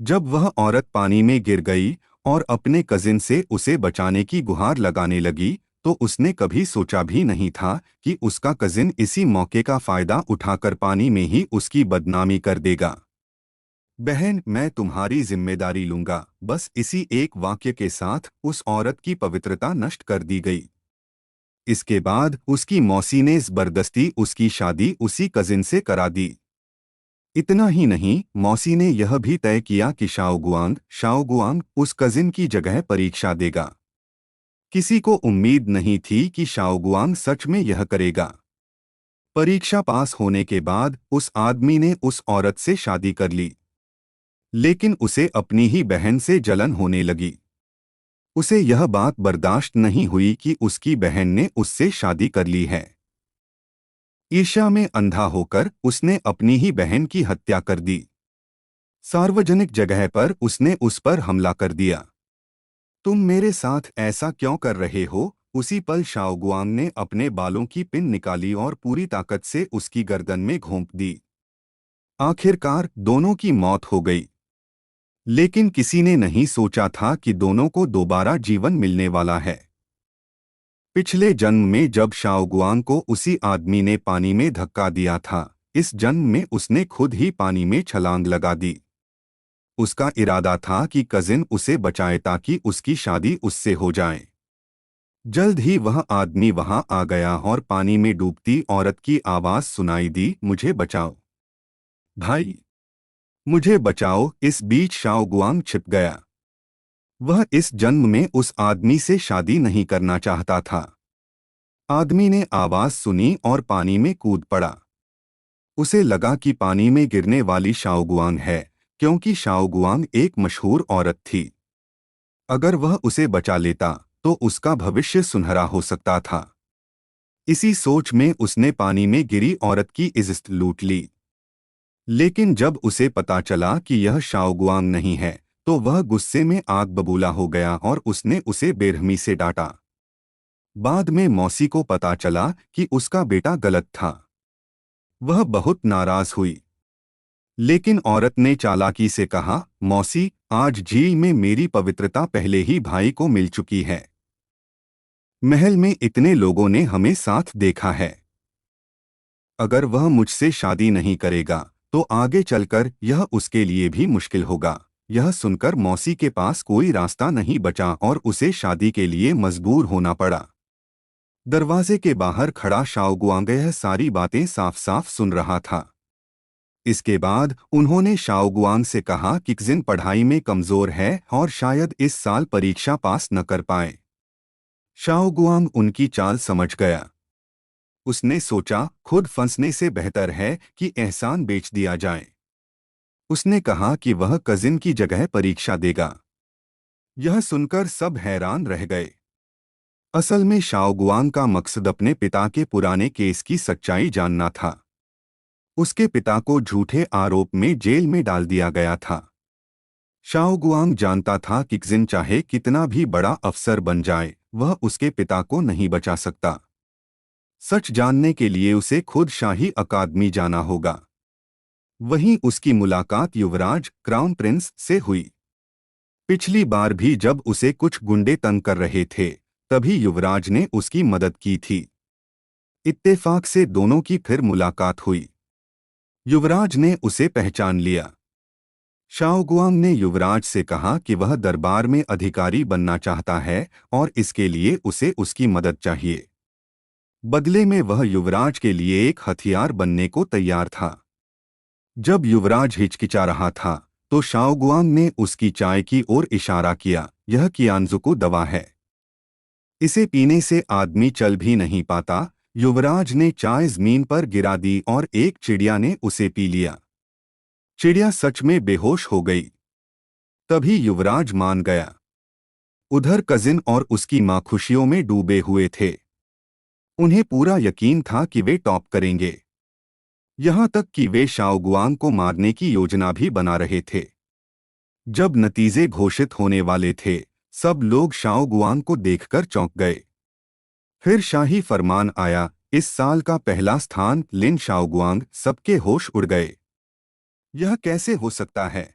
जब वह औरत पानी में गिर गई और अपने कजिन से उसे बचाने की गुहार लगाने लगी, तो उसने कभी सोचा भी नहीं था कि उसका कजिन इसी मौके का फायदा उठाकर पानी में ही उसकी बदनामी कर देगा। बहन, मैं तुम्हारी जिम्मेदारी लूंगा। बस इसी एक वाक्य के साथ उस औरत की पवित्रता नष्ट कर दी गई। इसके बाद उसकी मौसी ने जबरदस्ती उसकी शादी उसी कजिन से करा दी। इतना ही नहीं, मौसी ने यह भी तय किया कि शाओगुआंग उस कजिन की जगह परीक्षा देगा। किसी को उम्मीद नहीं थी कि शाओगुआंग सच में यह करेगा। परीक्षा पास होने के बाद उस आदमी ने उस औरत से शादी कर ली, लेकिन उसे अपनी ही बहन से जलन होने लगी। उसे यह बात बर्दाश्त नहीं हुई कि उसकी बहन ने उससे शादी कर ली है। ईर्ष्या में अंधा होकर उसने अपनी ही बहन की हत्या कर दी। सार्वजनिक जगह पर उसने उस पर हमला कर दिया। तुम मेरे साथ ऐसा क्यों कर रहे हो? उसी पल शाओगुआंग ने अपने बालों की पिन निकाली और पूरी ताकत से उसकी गर्दन में घोंप दी। आखिरकार दोनों की मौत हो गई। लेकिन किसी ने नहीं सोचा था कि दोनों को दोबारा जीवन मिलने वाला है। पिछले जन्म में जब शाओगुआंग को उसी आदमी ने पानी में धक्का दिया था, इस जन्म में उसने खुद ही पानी में छलांग लगा दी। उसका इरादा था कि कजिन उसे बचाए ताकि उसकी शादी उससे हो जाए। जल्द ही वह आदमी वहां आ गया और पानी में डूबती औरत की आवाज सुनाई दी, मुझे बचाओ भाई, मुझे बचाओ। इस बीच शाओगुआंग छिप गया। वह इस जन्म में उस आदमी से शादी नहीं करना चाहता था। आदमी ने आवाज सुनी और पानी में कूद पड़ा। उसे लगा कि पानी में गिरने वाली शाओगुआंग है, क्योंकि शाओगुआंग एक मशहूर औरत थी। अगर वह उसे बचा लेता तो उसका भविष्य सुनहरा हो सकता था। इसी सोच में उसने पानी में गिरी औरत की इज्जत लूट ली। लेकिन जब उसे पता चला कि यह शाओगुआंग नहीं है, तो वह गुस्से में आग बबूला हो गया और उसने उसे बेरहमी से डांटा। बाद में मौसी को पता चला कि उसका बेटा गलत था। वह बहुत नाराज हुई। लेकिन औरत ने चालाकी से कहा, मौसी, आज झील में मेरी पवित्रता पहले ही भाई को मिल चुकी है। महल में इतने लोगों ने हमें साथ देखा है। अगर वह मुझसे शादी नहीं करेगा तो आगे चलकर यह उसके लिए भी मुश्किल होगा। यह सुनकर मौसी के पास कोई रास्ता नहीं बचा और उसे शादी के लिए मजबूर होना पड़ा। दरवाजे के बाहर खड़ा शाओगुआंग यह सारी बातें साफ साफ सुन रहा था। इसके बाद उन्होंने शाओगुआंग से कहा कि जिन पढ़ाई में कमजोर है और शायद इस साल परीक्षा पास न कर पाए। शाओगुआंग उनकी चाल समझ गया। उसने सोचा, खुद फंसने से बेहतर है कि एहसान बेच दिया जाए। उसने कहा कि वह कजिन की जगह परीक्षा देगा। यह सुनकर सब हैरान रह गए। असल में शाओगुआंग का मकसद अपने पिता के पुराने केस की सच्चाई जानना था। उसके पिता को झूठे आरोप में जेल में डाल दिया गया था। शाओगुआंग जानता था कि जिन चाहे कितना भी बड़ा अफसर बन जाए, वह उसके पिता को नहीं बचा सकता। सच जानने के लिए उसे खुद शाही अकादमी जाना होगा। वहीं उसकी मुलाकात युवराज, क्राउन प्रिंस से हुई। पिछली बार भी जब उसे कुछ गुंडे तंग कर रहे थे, तभी युवराज ने उसकी मदद की थी। इत्तेफाक से दोनों की फिर मुलाकात हुई। युवराज ने उसे पहचान लिया। शाओगुआंग ने युवराज से कहा कि वह दरबार में अधिकारी बनना चाहता है और इसके लिए उसे उसकी मदद चाहिए। बदले में वह युवराज के लिए एक हथियार बनने को तैयार था। जब युवराज हिचकिचा रहा था, तो शाओगुआंग ने उसकी चाय की ओर इशारा किया, यह कियानजुकु दवा है। इसे पीने से आदमी चल भी नहीं पाता। युवराज ने चाय जमीन पर गिरा दी और एक चिड़िया ने उसे पी लिया। चिड़िया सच में बेहोश हो गई। तभी युवराज मान गया। उधर कजिन और उसकी मां खुशियों में डूबे हुए थे। उन्हें पूरा यकीन था कि वे टॉप करेंगे। यहां तक कि वे शाओगुआंग को मारने की योजना भी बना रहे थे। जब नतीजे घोषित होने वाले थे, सब लोग शाओगुआंग को देखकर चौंक गए। फिर शाही फरमान आया, इस साल का पहला स्थान लिन शाओगुआंग। सबके होश उड़ गए। यह कैसे हो सकता है?